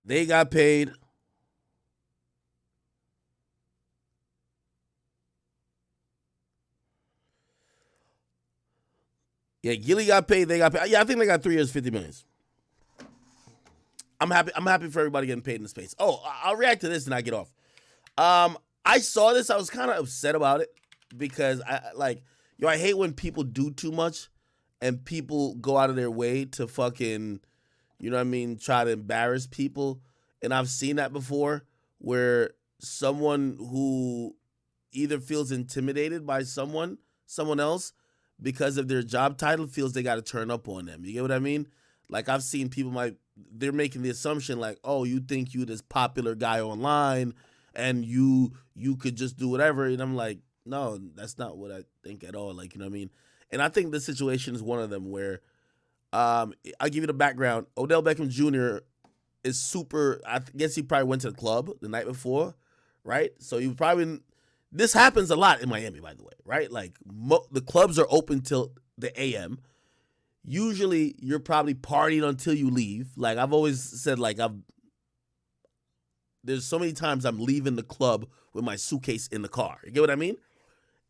They got paid. Yeah, Gilly got paid. They got paid. Yeah, I think they got 3 years, $50 million. I'm happy. I'm happy for everybody getting paid in the space. Oh, I'll react to this and I get off. I saw this. I was kind of upset about it because I hate when people do too much and people go out of their way to fucking, you know what I mean, try to embarrass people. And I've seen that before where someone who either feels intimidated by someone else because of their job title feels they got to turn up on them. You get what I mean? Like I've seen people they're making the assumption like, oh, you think you this popular guy online and you could just do whatever. And I'm like, no, that's not what I think at all. Like, you know what I mean? And I think this situation is one of them where I'll give you the background. Odell Beckham Jr. is super, I guess he probably went to the club the night before, right? So you probably, this happens a lot in Miami, by the way, right? Like the clubs are open till the AM. Usually you're probably partying until you leave. Like I've always said, like there's so many times I'm leaving the club with my suitcase in the car. You get what I mean?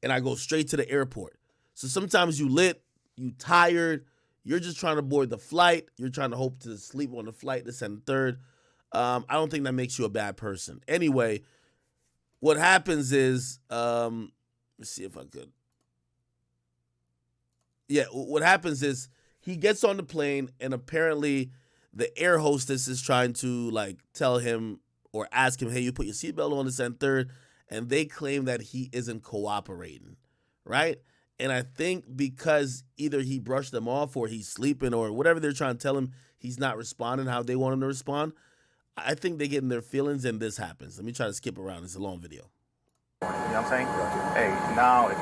And I go straight to the airport. So sometimes you lit, you tired, you're just trying to board the flight. You're trying to hope to sleep on the flight, this and the third. I don't think that makes you a bad person. Anyway, what happens is, let's see if I could. Yeah, what happens is he gets on the plane and apparently the air hostess is trying to like tell him or ask him, hey, you put your seatbelt on, this and third. And they claim that he isn't cooperating, right? And I think because either he brushed them off or he's sleeping or whatever they're trying to tell him, he's not responding how they want him to respond. I think they get in their feelings and this happens. Let me try to skip around. It's a long video. You know what I'm saying? Hey, now if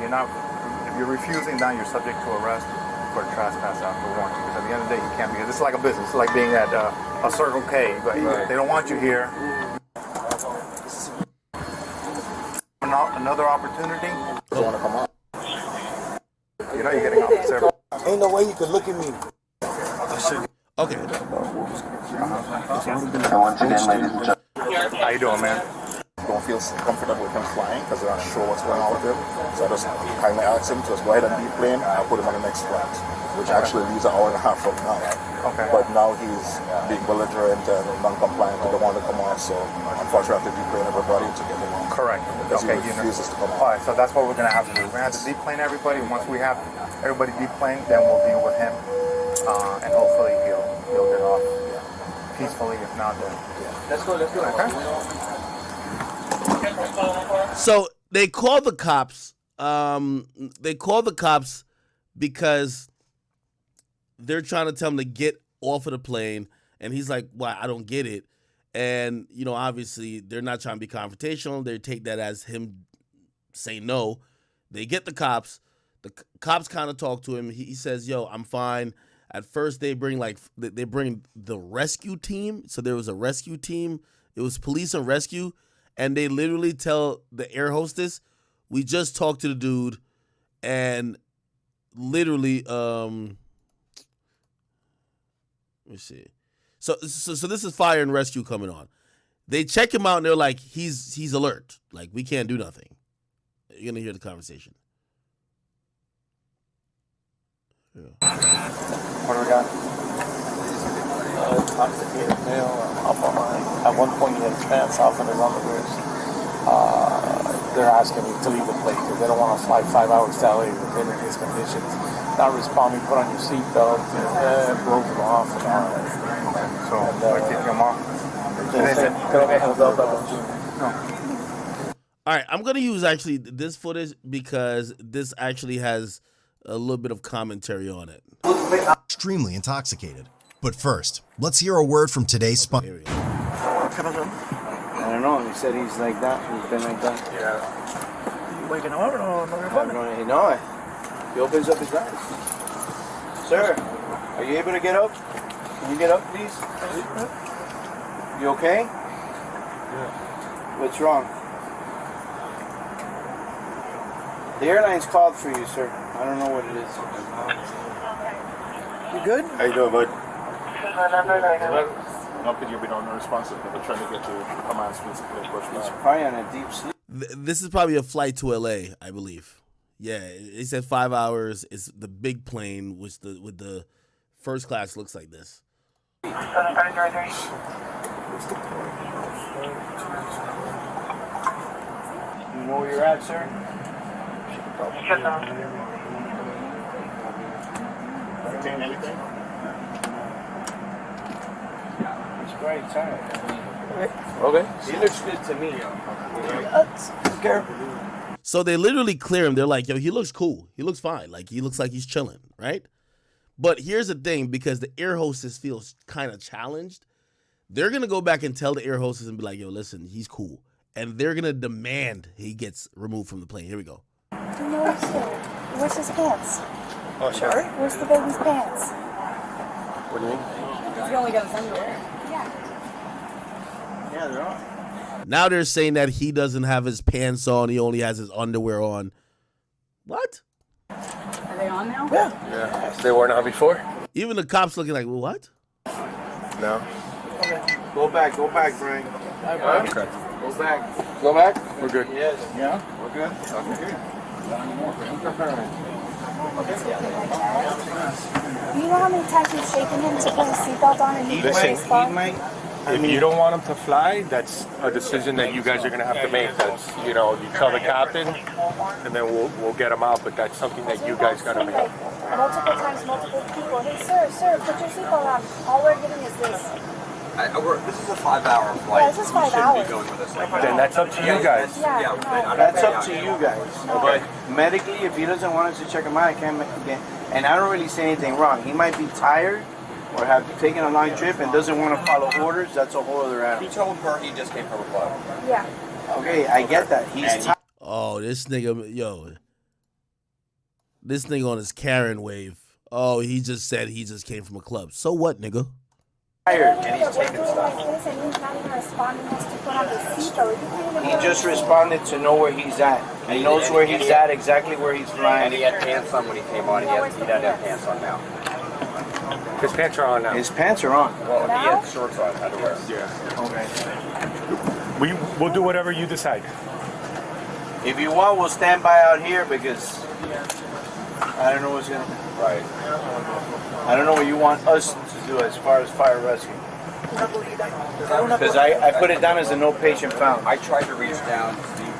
you're refusing, now you're subject to arrest for trespass after warrant. Because at the end of the day, you can't be. This is like a business. It's like being at a Circle K, but right. They don't want you here. Another opportunity. You want to come up? You know you're getting off the server. Ain't no way you can look at me. Okay. Once again, ladies and gentlemen. How you doing, man? Don't feel comfortable with him flying because they're not sure what's going on with him. So I just kindly asked him to just go ahead and deplane and I'll put him on the next flight, which actually leaves an hour and a half from now. Okay. But now he's being belligerent and non-compliant. He don't want to come off, so unfortunately I have to deplane everybody to get him on. Correct. Because he refuses to come off. All right, so that's what we're going to have to do. We're going to have to deplane everybody. Once we have everybody deplaned, then we'll deal with him. And hopefully he'll get off peacefully. If not, then let's go. Okay. So they call the cops. Because they're trying to tell him to get off of the plane, and he's like, "Well, I don't get it." And you know, obviously, they're not trying to be confrontational. They take that as him saying no. They get the cops. The cops kind of talk to him. He says, "Yo, I'm fine." At first, they bring the rescue team. So there was a rescue team. It was police and rescue. And they literally tell the air hostess, we just talked to the dude and literally, let me see. So this is fire and rescue coming on. They check him out and they're like, he's alert. Like, we can't do nothing. You're going to hear the conversation. Yeah. What do we got? Intoxicated male off on line. At one point he had his pants off and his underwear. They're asking me to leave the place because they don't want to fly 5 hours to LA in these conditions. Not responding, put on your seatbelt, broke him off and all that. So, I kick him off. All right, I'm going to use actually this footage because this actually has a little bit of commentary on it. Extremely intoxicated. But first, let's hear a word from today's sponsor. I don't know. He said he's like that. He's been like that. Yeah. You waking up or no? No. He opens up his eyes. Sir, are you able to get up? Can you get up, please? You okay? Yeah. What's wrong? The airline's called for you, sir. I don't know what it is. You good? How you doing, bud? Not because you've been unresponsive, but they're trying to get you command speed to play push He's back. probably on a deep sleep. This is probably a flight to LA, I believe. Yeah, it said 5 hours. It's the big plane, which with the first class looks like this. You know where you're at, sir? Maintain anything? He's very tired. Okay. He looks good to me. Okay. So they literally clear him. They're like, yo, he looks cool. He looks fine. Like, he looks like he's chilling, right? But here's the thing, because the air hostess feels kind of challenged, they're going to go back and tell the air hostess and be like, yo, listen, he's cool. And they're going to demand he gets removed from the plane. Here we go. Where's his pants? Oh, sorry? Where's the baby's pants? What do you mean? He only got his underwear. Yeah. Yeah, they're on. Now they're saying that he doesn't have his pants on. He only has his underwear on. What? Are they on now? Yeah. They weren't on before? Even the cops looking like, well, what? No. Go back, Brian. Okay. Go back. Go back? We're good. Yes. Yeah? We're good? Okay. You know how many times we've shaken him to put his seatbelt on and he Listen, might. If you don't want him to fly, that's a decision that you guys are going to have to make. That's, you know, you tell the captain, and then we'll get him out. But that's something that you guys got to make. Multiple times, multiple people. Hey, sir, put your seatbelt on. All we're getting is this. This is a 5-hour flight. Yeah, this is 5 hours. Going with us like Then that's up to you guys. Yeah, no. That's up to you guys. But medically, if he doesn't want us to check him out, I can't make again. And I don't really say anything wrong. He might be tired or have taken a long trip and doesn't want to follow orders. That's a whole other animal. He told her he just came from a club. Yeah. Okay, I get that. He's tired. Oh, this nigga, yo. This nigga on his Karen wave. Oh, he just said he just came from a club. So what, nigga? And he's taking stuff. Like this and he's not even responding to put on the seatbelt. he just responded to know where he's at. He knows where he's at, exactly where he's And flying. he had pants on when he came on. He doesn't have pants on now. His pants are on now. His pants are on. Well, he had shorts on, underwear. Okay. We'll do whatever you decide. If you want, we'll stand by out here because I don't know what's gonna. Right. I don't know what you want us to do as far as fire rescue. Because I put it down as a no patient found. I tried to reach down to see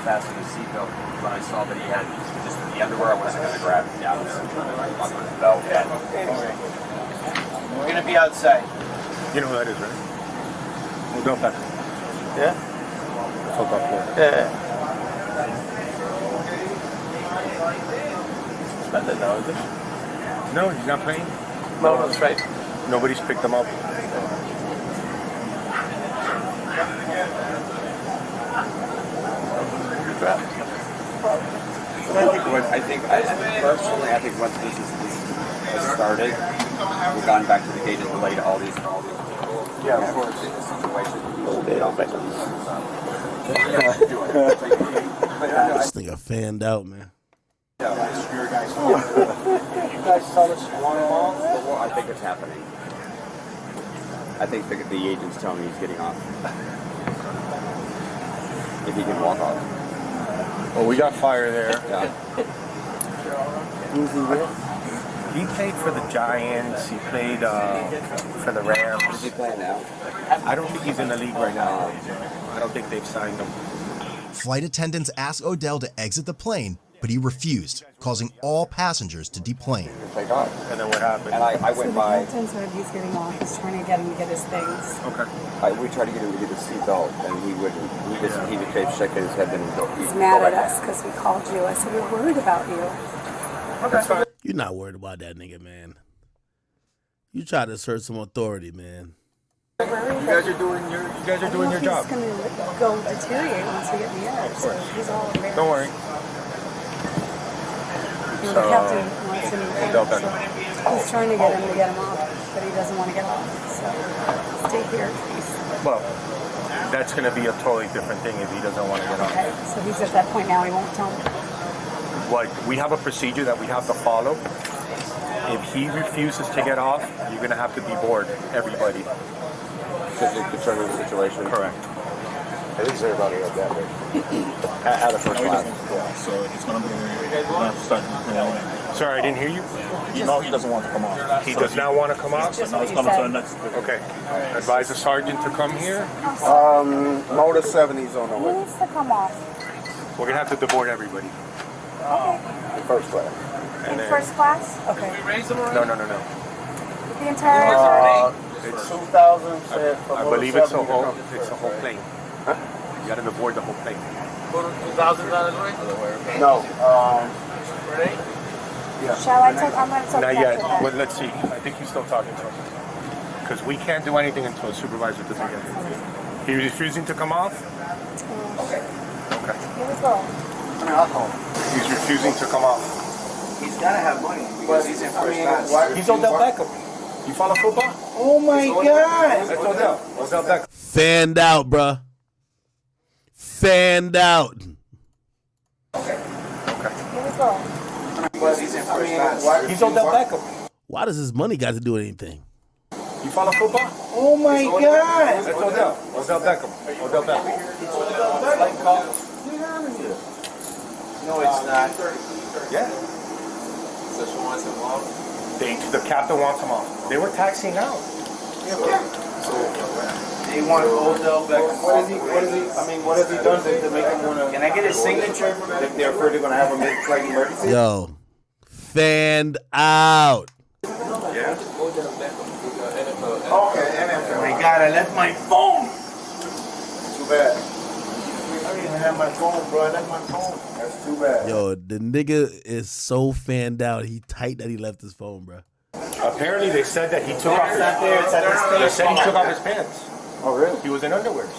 fasten his seatbelt when I saw that he had just the underwear. I wasn't going to grab it down. Unbutton his belt. We're gonna be outside. You know who that is, right? Odell Beckham. Yeah. Football player. Yeah. Nothing now, is it? No, he's not playing. No, that's right. Nobody's picked him up. Personally, I think once this has started, we've gone back to the gate and delayed all these. Yeah, of course. This nigga fanned out, man. You guys tell us you want them all? Well, I think it's happening. I think the agent's telling me he's getting off. If he can walk off. Well, we got fire there. Yeah. He played for the Giants. He played for the Rams. Is he playing now? I don't think he's in the league right now. I don't think they've signed him. Flight attendants asked Odell to exit the plane, but he refused, causing all passengers to deplane. Take off. And then what happened? And I went by. Captain said he's getting off. He's trying to get him to get his things. Okay. We tried to get him to get his seatbelt, and he wouldn't. He just shaking his head, then he'd go. He's mad at us because we called you. I said, we're worried about you. That's fine. You're not worried about that nigga, man. You try to assert some authority, man. You guys are doing your job. He's going to go deteriorate once we get in the air. So he's all very... Don't worry. The captain wants him to Odell so he's trying to get him off, but he doesn't want to get off. So stay here, please. Well, that's going to be a totally different thing if he doesn't want to get Okay, on. so he's at that point now, he won't tell me. Like, we have a procedure that we have to follow. If he refuses to get off, you're going to have to deboard everybody. because it could trigger the situation. Correct. At least everybody got that way. At a first class. Yeah, so it's going to be start. Sorry, I didn't hear you. You know he doesn't want to come off. He does not want to come out? Just Now what he's you coming to the said. next. Okay. Advise the sergeant to come here. Motor 70's on the He way. needs to come off. We're going to have to deboard everybody. The first class. In first class? Okay. No. The entire... It's 2,000 said for I motor believe it's a 70 to whole, come. it's a whole plane. You got to deboard the whole plane. No. Shall I take... I'm going to talk Not back yet. to that. Well, let's see. I think he's still talking to him. Because we can't do anything until a supervisor doesn't get here. He refusing to come off? Okay. Here we go. He's refusing to come off. He's got to have money because he's in first class. He's Odell Beckham. You follow football? Oh my God! That's Odell. Odell Beckham. Fanned out, bruh. Fanned out. Here we go. Because he's in first class. He's Odell Beckham. Why does his money got to do with anything? You follow football? Oh my God! That's Odell. Odell Beckham. Odell Beckham. No, it's not. Yeah. The captain wants him off. They were taxiing out. They want Odell Beckham. What has he done to make him want to... Can I get his signature? They're afraid they're going to have a mid-flight emergency? Yo, fanned out. Yeah. Okay, Oh my God! I left my phone. too bad. I don't even have my phone, bro. I left my phone. That's too bad. Yo, the nigga is so fanned out. He tight that he left his phone, bro. Apparently they said that he took off his They said he took off his pants. Oh, really? He was in underwears.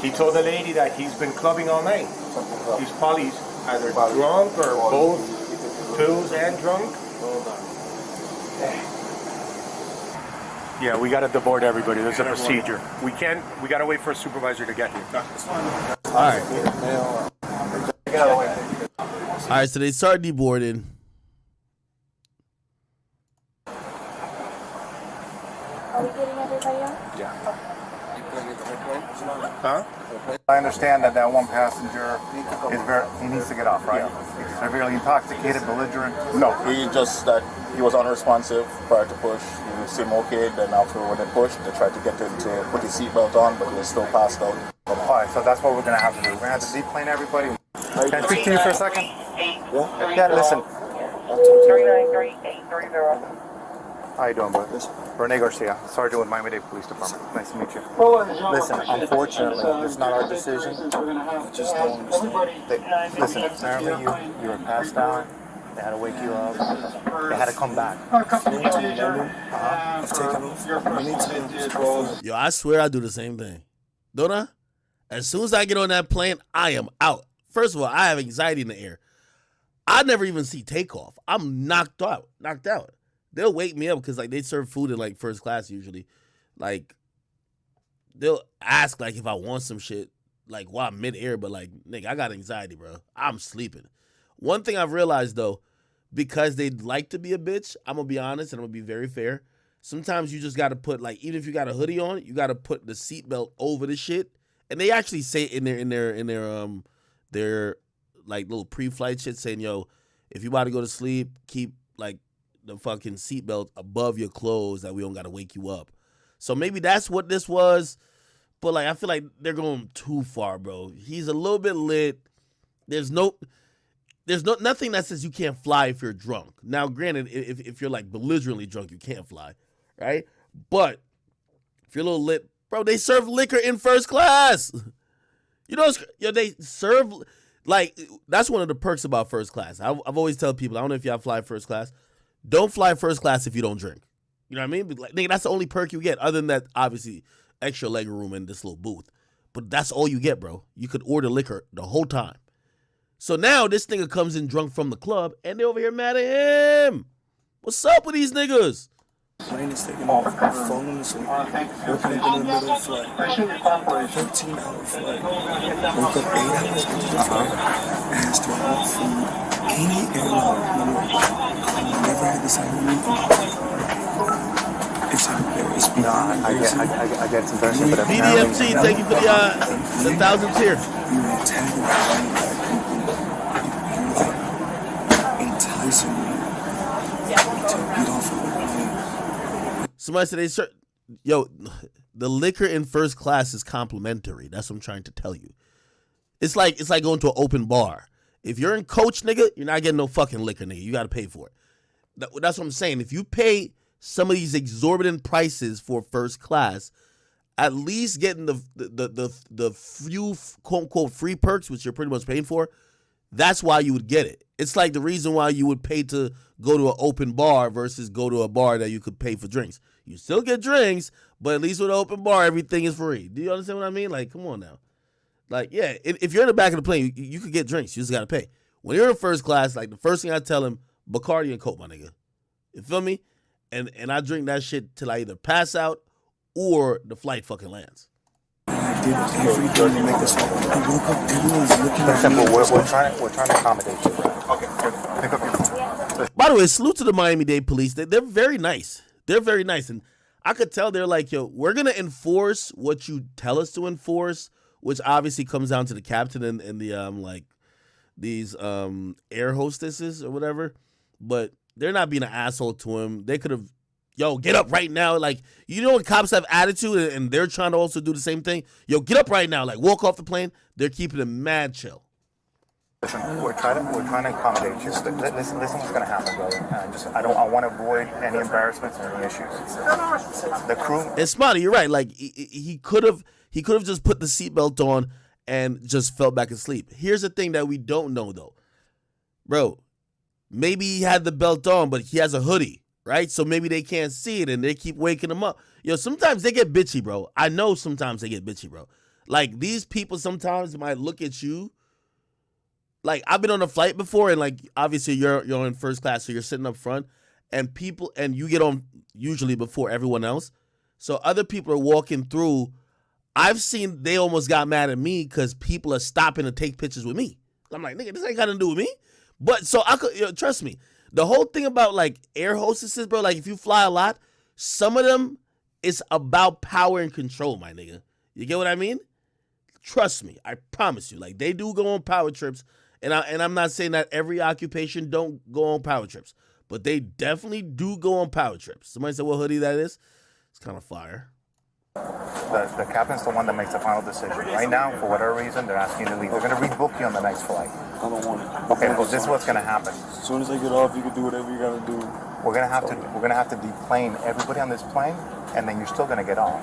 He told the lady that he's been clubbing all night. He's probably either drunk or both pills and drunk. Yeah, we gotta deboard everybody. There's a procedure. We gotta wait for a supervisor to get here. All right. All right, so they start deboarding. Are we getting everybody out? Huh? I understand that one passenger he needs to get off, right? He's severely intoxicated, belligerent. No, he just that he was unresponsive prior to push. He seemed okay. Then after when they pushed, they tried to get him to put his seatbelt on, but he was still passed out. All right, so that's what we're gonna have to do. We're gonna have to deplane everybody. Can I speak to you for a second? Yeah, listen. 393-830. How you doing, bud? Rene Garcia, Sergeant with Miami-Dade Police Department. Nice to meet you. Listen, unfortunately, it's not our decision. Just don't understand. Listen, apparently you were passed out. They had to wake you up. They had to come back. I've taken off. We need to Yo, I swear I do the same thing. Don't I? As soon as I get on that plane, I am out. First of all, I have anxiety in the air. I never even see takeoff. I'm knocked out. They'll wake me up because like they serve food in like first class usually. Like they'll ask like if I want some shit like while I'm mid-air, but like nigga, I got anxiety, bro. I'm sleeping. One thing I've realized though, because they like to be a bitch, I'm gonna be honest and I'm gonna be very fair. Sometimes you just gotta put like even if you got a hoodie on, you gotta put the seatbelt over the shit. And they actually say it in their like little pre-flight shit saying, yo, if you about to go to sleep, keep like the fucking seatbelt above your clothes that we don't gotta wake you up. So maybe that's what this was. But like I feel like they're going too far, bro. He's a little bit lit. There's nothing that says you can't fly if you're drunk. Now, granted, if you're like belligerently drunk, you can't fly, right? But if you're a little lit, bro, they serve liquor in first class. You know, they serve like that's one of the perks about first class. I've always tell people, I don't know if y'all fly first class. Don't fly first class if you don't drink. You know what I mean? But like, nigga, that's the only perk you get. Other than that, obviously, extra leg room in this little booth. But that's all you get, bro. You could order liquor the whole time. So now this nigga comes in drunk from the club, and they over here mad at him. What's up with these niggas? plane is taking off. My phone is on. Woken up in the middle of flight. 13-hour flight. Woke up 8 hours into the flight. Asked for all food. Any airline. I've never had this happen to me. It's out there. It's No, I get it's embarrassing, but apparently... BDFG, thank you for the 1,000 tier. You're antagonizing black people. You're enticing me to get off of the plane. Somebody said yo, the liquor in first class is complimentary. That's what I'm trying to tell you. It's like going to an open bar. If you're in coach, nigga, you're not getting no fucking liquor, nigga. You got to pay for it. That's what I'm saying. If you pay some of these exorbitant prices for first class, at least getting the few quote unquote free perks, which you're pretty much paying for, that's why you would get it. It's like the reason why you would pay to go to an open bar versus go to a bar that you could pay for drinks. You still get drinks, but at least with an open bar, everything is free. Do you understand what I mean? Like, come on now. Like, yeah, if you're in the back of the plane, you could get drinks. You just got to pay. When you're in first class, like, the first thing I tell him, Bacardi and Coke, my nigga. You feel me? And I drink that shit till I either pass out or the flight fucking lands. I did everything to make us all. I woke up, everyone's looking For at me. example, we're trying to accommodate you, right? Okay, good. Pick up your phone. By the way, salute to the Miami-Dade police. They're very nice. They're very nice. And I could tell they're like, yo, we're going to enforce what you tell us to enforce, which obviously comes down to the captain and the, like, these air hostesses or whatever. But they're not being an asshole to him. They could have, yo, get up right now. Like, you know when cops have attitude and they're trying to also do the same thing? Yo, get up right now. Like, walk off the plane. They're keeping them mad chill. Listen, we're trying to accommodate you. Listen what's going to happen, brother. I want to avoid any embarrassments or any issues. The crew... And Smiley, you're right. Like, he could have just put the seatbelt on and just fell back asleep. Here's the thing that we don't know, though. Bro, maybe he had the belt on, but he has a hoodie, right? So maybe they can't see it, and they keep waking him up. Yo, sometimes they get bitchy, bro. I know sometimes they get bitchy, bro. Like, these people sometimes might look at you. Like, I've been on a flight before, and, like, obviously you're in first class, so you're sitting up front, and you get on usually before everyone else. So other people are walking through. I've seen they almost got mad at me because people are stopping to take pictures with me. I'm like, nigga, this ain't got to do with me. But so I could, trust me, the whole thing about, like, air hostesses, bro, like, if you fly a lot, some of them, it's about power and control, my nigga. You get what I mean? Trust me, I promise you. Like, they do go on power trips, and I'm not saying that every occupation don't go on power trips, but they definitely do go on power trips. Somebody said what hoodie that is? It's kind of fire. The captain's the one that makes the final decision. Right now, for whatever reason, they're asking you to leave. They're going to rebook you on the next flight. I don't want it. Okay, well, this is what's going to happen. As soon as I get off, you can do whatever you gotta do. We're going to have to deplane everybody on this plane, and then you're still going to get off.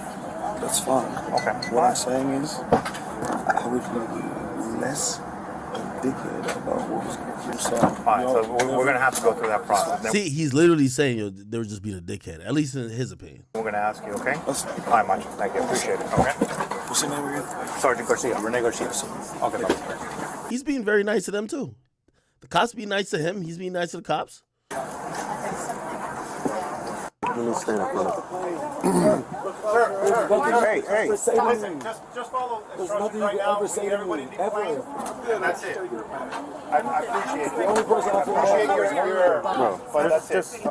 That's fine. Okay. What I'm saying is, I would be less a dickhead about what was going to happen. So, Fine, so we're going to have to go through that process. Then See, he's literally saying, yo, they were just being a dickhead, at least in his opinion. we're going to ask you, okay? All right, Macho. Thank you. Appreciate it. Okay? what's your name again? Sergeant Garcia. Rene Garcia. Okay, bye. He's being very nice to them, too. The cops being nice to him. He's being nice to the cops. Hey. Listen, Just follow there's nothing you can ever say to me, ever. That's it. I appreciate it. The only person I feel bad for is your... her. But that's it. There's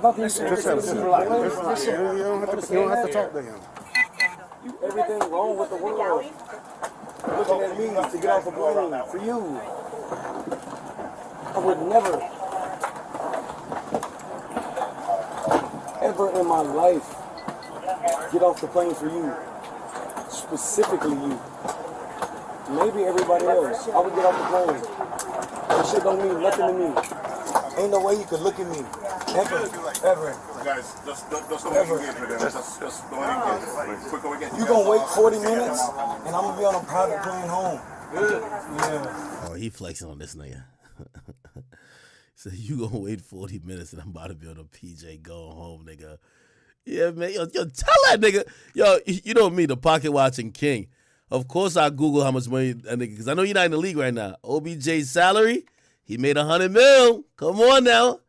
nothing you can ever say to me. You don't have to talk to him. Everything wrong with the world. Looking at me to get off a plane for you. I would never, ever in my life get off the plane for you. Specifically you. Maybe everybody else. I would get off the plane. That shit don't mean nothing to me. Ain't no way you could look at me. Ever. Guys, just don't engage with them. Just don't engage. Quicker we get. You gonna wait 40 minutes and I'm gonna be on a private plane home. Yeah. Oh, he flexing on this nigga. So you gonna wait 40 minutes and I'm about to be on a PJ going home, nigga. Yeah, man. Yo, tell that nigga. Yo, you know me, the pocket watching king. Of course I Google how much money that nigga, because I know you're not in the league right now. OBJ's salary, he made $100 million. Come on now.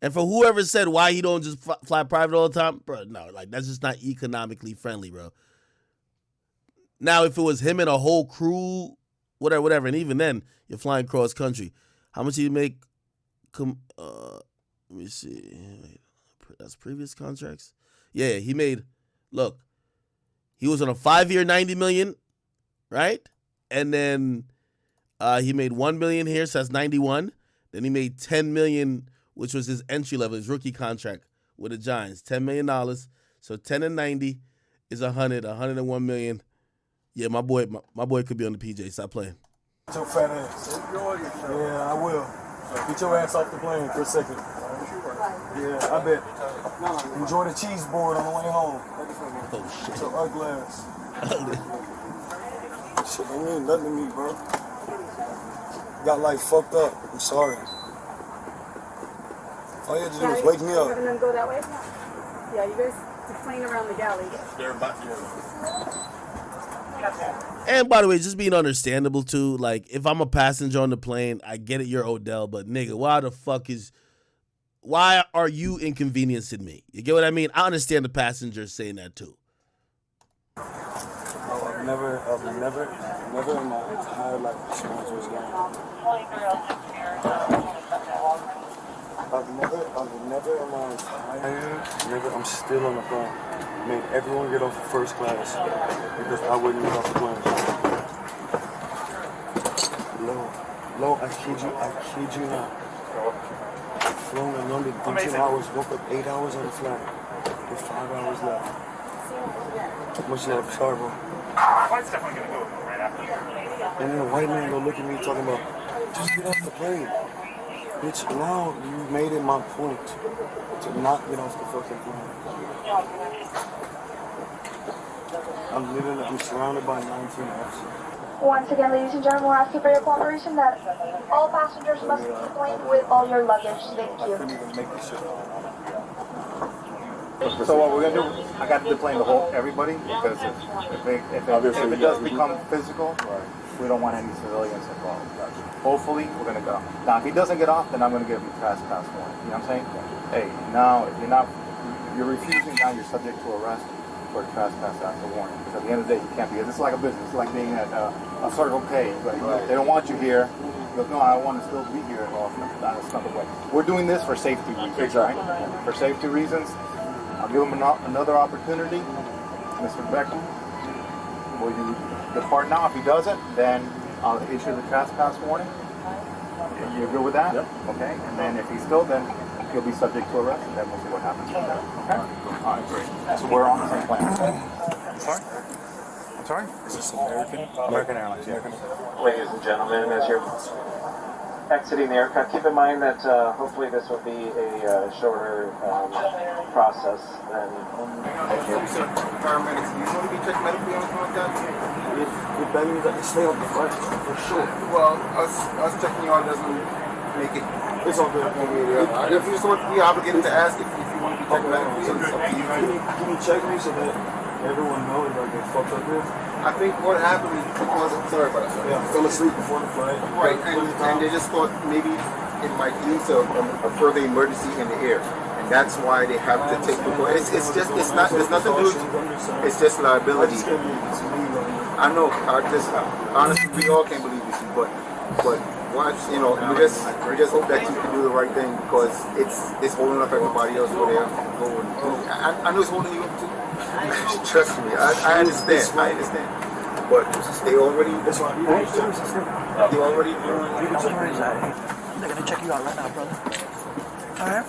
And for whoever said why he don't just fly private all the time, bro, no, like that's just not economically friendly, bro. Now, if it was him and a whole crew, whatever, and even then, you're flying cross country. How much did he make? Let me see. Wait, that's previous contracts. Yeah, he made look, he was on a 5-year, $90 million, right? And then he made $1 million here, so that's 91. Then he made $10 million, which was his entry level, his rookie contract with the Giants, $10 million. So 10 and 90 is 100, 101 million. Yeah, my boy could be on the PJ. Stop playing. Your fat ass. Yeah, I will. Get your ass off the plane for a second. Yeah, I bet. Enjoy the cheese board on the way home. Oh, shit. So ugly ass. Shit, ain't mean nothing to me, bro. Got life fucked up. I'm sorry. All you had to do was wake me up. Having them go that way? Yeah, you guys plane around the galley. They're about to. And by the way, just being understandable too. Like, if I'm a passenger on the plane, I get it, you're Odell, but nigga, why are you inconveniencing me? You get what I mean? I understand the passengers saying that too. Oh, I've never in my entire life experienced what's going on. I've never in my entire, I'm still on the plane. Made everyone get off first class because I wouldn't get off the plane. Low, I kid you not. Flown in London 13 hours, woke up 8 hours on the flight with 5 hours left. Much love, sorry, bro. Flight's definitely gonna go right after. And then a white man go look at me talking about, just get off the plane. Bitch, now you made it my point to not get off the fucking plane. I'm surrounded by 19 officers. Once again, ladies and gentlemen, we're asking for your cooperation that all passengers must be plane with all your luggage. Thank you. So what we're gonna do? I got to deplane the whole everybody because if it does become physical, we don't want any civilians involved. Hopefully, we're gonna go. Now, if he doesn't get off, then I'm gonna give him a trespass warning. You know what I'm saying? Hey, now if you're refusing, now you're subject to arrest for trespass after warning. Because at the end of the day, you can't be. It's like a business. It's like being at a Circle K. But they don't want you here. You go, no, I want to still be here. Well, that's not the way. We're doing this for safety reasons, right? For safety reasons. I'll give him another opportunity. Mr. Beckham, will you depart now? If he doesn't, then I'll issue the trespass warning. You good with that? Yep. Okay. And then if he's still, then he'll be subject to arrest, and then we'll see what happens from there. Okay? All right, great. So we're on the same plan. Sorry? I'm sorry? Is this American? American Airlines, yeah. Ladies and gentlemen, as you're exiting the aircraft, keep in mind that hopefully this will be a shorter process than... Paramedics, you want to be checked medically on like that? If that means I can stay on the flight, for sure. Well, us checking you on doesn't make it... It's all good. If you just want to be obligated to ask if you want to be checked medically, it's up to you. Can you check me so that everyone knows I get fucked up here? I think what happened is because, sorry about that. Yeah, I fell asleep before the flight. Right, and they just thought maybe it might lead to a further emergency in the air. And that's why they have to take the it's just, it's not, there's nothing to do, it's just liability. I know, honestly, we all can't believe this, but watch, we just hope that you can do the right thing because it's holding up everybody else where they have to go and do. I know it's holding you up too. Trust me, I understand. But they already. They're gonna check you out right now, brother. All right.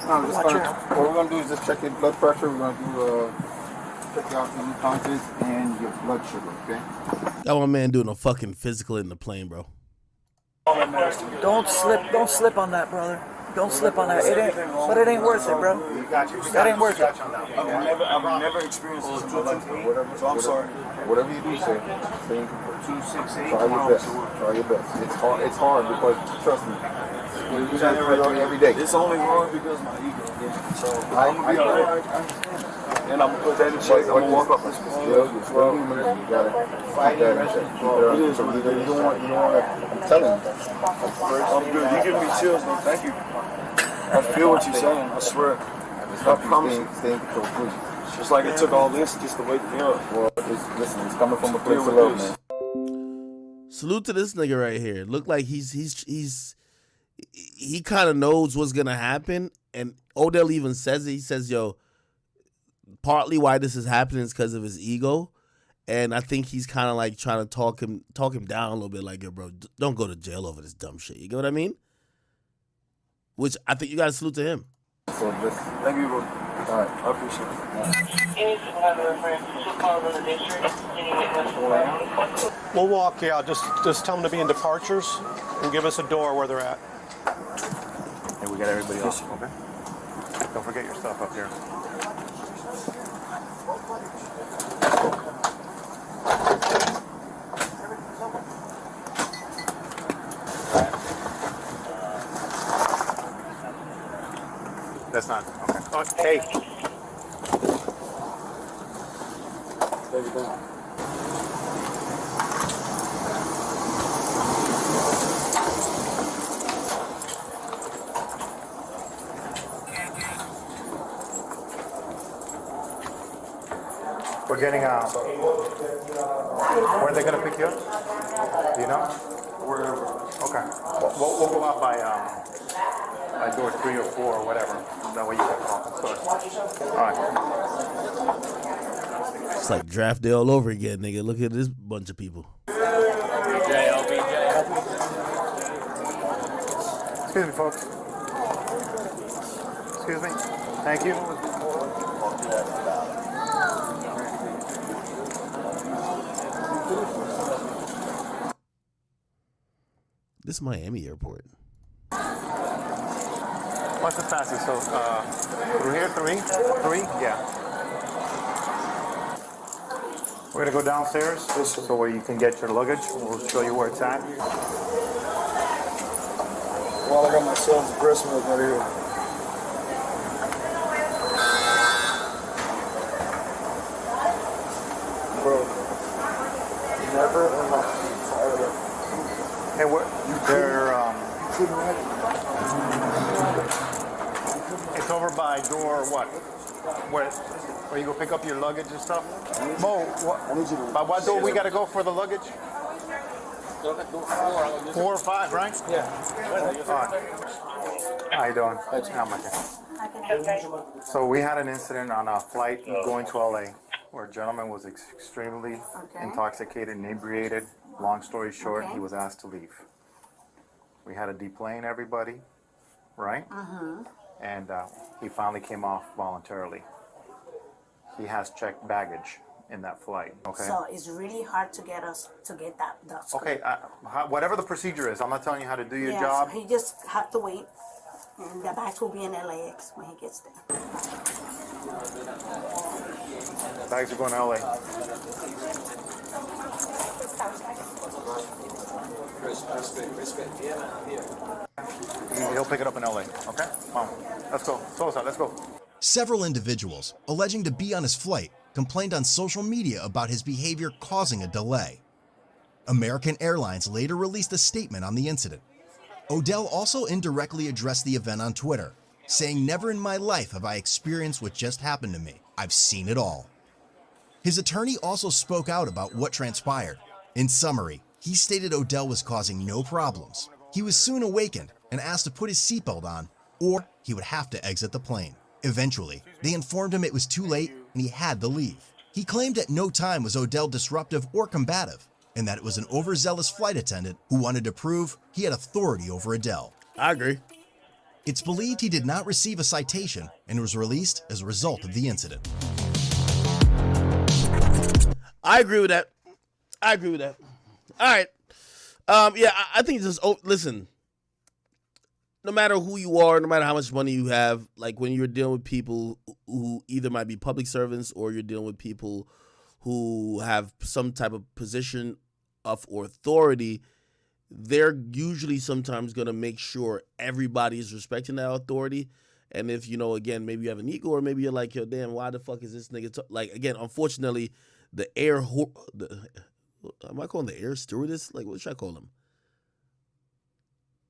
What we're gonna do is just check your blood pressure. We're gonna do check out your conscious and your blood sugar. Okay. Got my man doing a fucking physical in the plane, bro. Don't slip on that, brother. Don't slip on that. It ain't worth it, bro. That ain't worth it. I've never experienced this in my life. So I'm sorry. Whatever you do, stay in control. Try your best. It's hard because trust me. You try every day. It's only hard because my ego. So I'm gonna be alright. And I'm gonna put that in check. I'm gonna walk up this you're still human. You gotta keep that in check. You don't want I'm telling you. I'm good. You give me chills, man. Thank you. I feel what you're saying. I swear. I promise you. Stay in control, please. Just like it took all this just to wake me up. Well, listen, it's coming from a place of love, man. Salute to this nigga right here. Look like he kind of knows what's gonna happen, and Odell even says it. He says, "Yo, partly why this is happening is because of his ego. And I think he's kind of like trying to talk him down a little bit, like, yo, bro, don't go to jail over this dumb shit. You get what I mean? Which I think you got to salute to him. So just, thank you, bro. All right, I appreciate it. We'll walk, yeah. Just tell them to be in departures and give us a door where they're at. And we got everybody else, okay? Don't forget your stuff up here. That's not, okay. Oh, hey. We're getting where are they gonna pick you up? Do you know? Wherever. Okay. We'll go out by door 3 or 4 or whatever. That way you can call. All right. It's like draft day all over again, nigga. Look at this bunch of people. Excuse me, folks. Excuse me. Thank you. This is Miami airport. What's the fastest? So, through here, 3? 3? Yeah. We're gonna go downstairs, so where you can get your luggage. We'll show you where it's at. Well, I got my son's breast milk right here. Bro, never in my entire life. And it's over by door what? Where you go pick up your luggage and stuff? Mo, by what door we gotta go for the luggage? 4 or 5, right? Yeah. All right. How you doing? Not much. So we had an incident on a flight going to LA where a gentleman was extremely intoxicated, inebriated. Long story short, he was asked to leave. We had to deplane everybody, right? And he finally came off voluntarily. He has checked baggage in that flight. Okay. So it's really hard to get us to get that. Okay, whatever the procedure is, I'm not telling you how to do your Yeah, job. so he just have to wait, and the bags will be in LAX when he gets there. Bags are going to LA. He'll pick it up in LA. Okay? Come on. Let's go. Sosa, let's go. Several individuals, alleging to be on his flight, complained on social media about his behavior causing a delay. American Airlines later released a statement on the incident. Odell also indirectly addressed the event on Twitter, saying, "Never in my life have I experienced what just happened to me. I've seen it all." His attorney also spoke out about what transpired. In summary, he stated Odell was causing no problems. He was soon awakened and asked to put his seatbelt on, or he would have to exit the plane. Eventually, they informed him it was too late and he had to leave. He claimed at no time was Odell disruptive or combative, and that it was an overzealous flight attendant who wanted to prove he had authority over Odell. I agree. It's believed he did not receive a citation and was released as a result of the incident. I agree with that. All right. Yeah, I think just, listen, no matter who you are, no matter how much money you have, like when you're dealing with people who either might be public servants or you're dealing with people who have some type of position of authority, they're usually sometimes going to make sure everybody is respecting that authority. And if, again, maybe you have an ego or maybe you're like, yo, damn, why the fuck is this nigga like, again, unfortunately, am I calling the air stewardess? Like, what should I call them?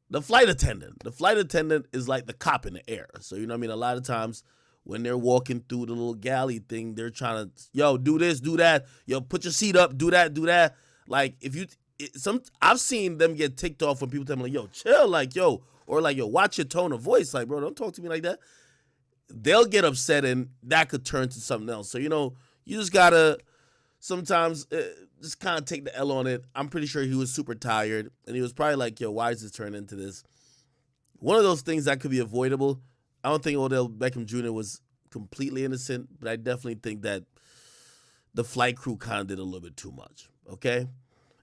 The flight attendant. The flight attendant is like the cop in the air. So, you know what I mean? A lot of times when they're walking through the little galley thing, they're trying to, yo, do this, do that. Yo, put your seat up, do that, do that. Like, I've seen them get ticked off when people tell me, like, yo, chill, like, yo, or like, yo, watch your tone of voice. Like, bro, don't talk to me like that. they'll get upset and that could turn to something else. So, you just got to sometimes just kind of take the L on it. I'm pretty sure he was super tired and he was probably like, yo, why is this turning into this? One of those things that could be avoidable. I don't think Odell Beckham Jr. was completely innocent, but I definitely think that the flight crew kind of did a little bit too much. Okay.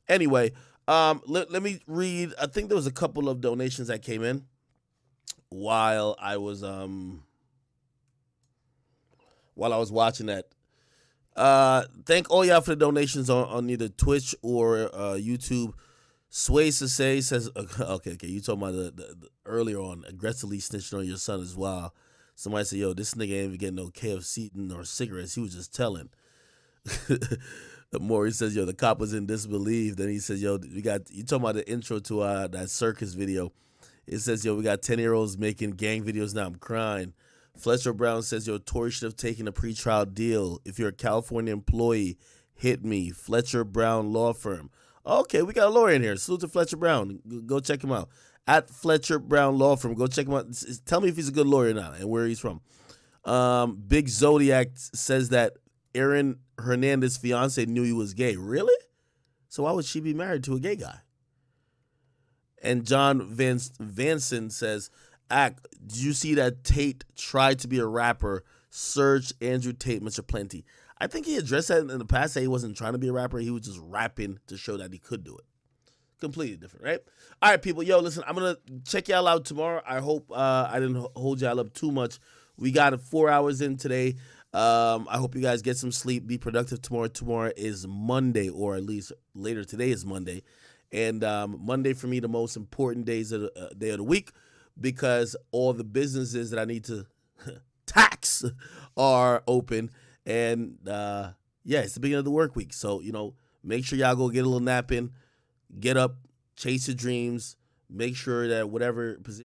Anyway, let me read. I think there was a couple of donations that came in while I was watching that. Thank all y'all for the donations on either Twitch or YouTube. Sway Sase says, okay, you talking about the earlier on aggressively snitching on your son as well. Somebody said, yo, this nigga ain't even getting no KFC nor cigarettes. He was just telling. Maury says, yo, the cop was in disbelief. Then he says, yo, you talking about the intro to that circus video. It says, yo, we got 10-year-olds making gang videos now. I'm crying. Fletcher Brown says, yo, Tory should have taken a pretrial deal. If you're a California employee, hit me. Fletcher Brown Law Firm. Okay, we got a lawyer in here. Salute to Fletcher Brown. Go check him out. At Fletcher Brown Law Firm. Go check him out. Tell me if he's a good lawyer now and where he's from. Big Zodiac says that Aaron Hernandez's fiance knew he was gay. Really? So why would she be married to a gay guy? And John Vanson says, did you see that Tate tried to be a rapper? Search Andrew Tate, Mr. Plenty. I think he addressed that in the past, that he wasn't trying to be a rapper. He was just rapping to show that he could do it. Completely different, right? All right, people. Yo, listen, I'm going to check y'all out tomorrow. I hope I didn't hold y'all up too much. We got 4 hours in today. I hope you guys get some sleep. Be productive tomorrow. Tomorrow is Monday, or at least later today is Monday. And Monday for me, the most important day of the week, because all the businesses that I need to tax are open. And it's the beginning of the work week. So, make sure y'all go get a little nap in, get up, chase your dreams, make sure that whatever position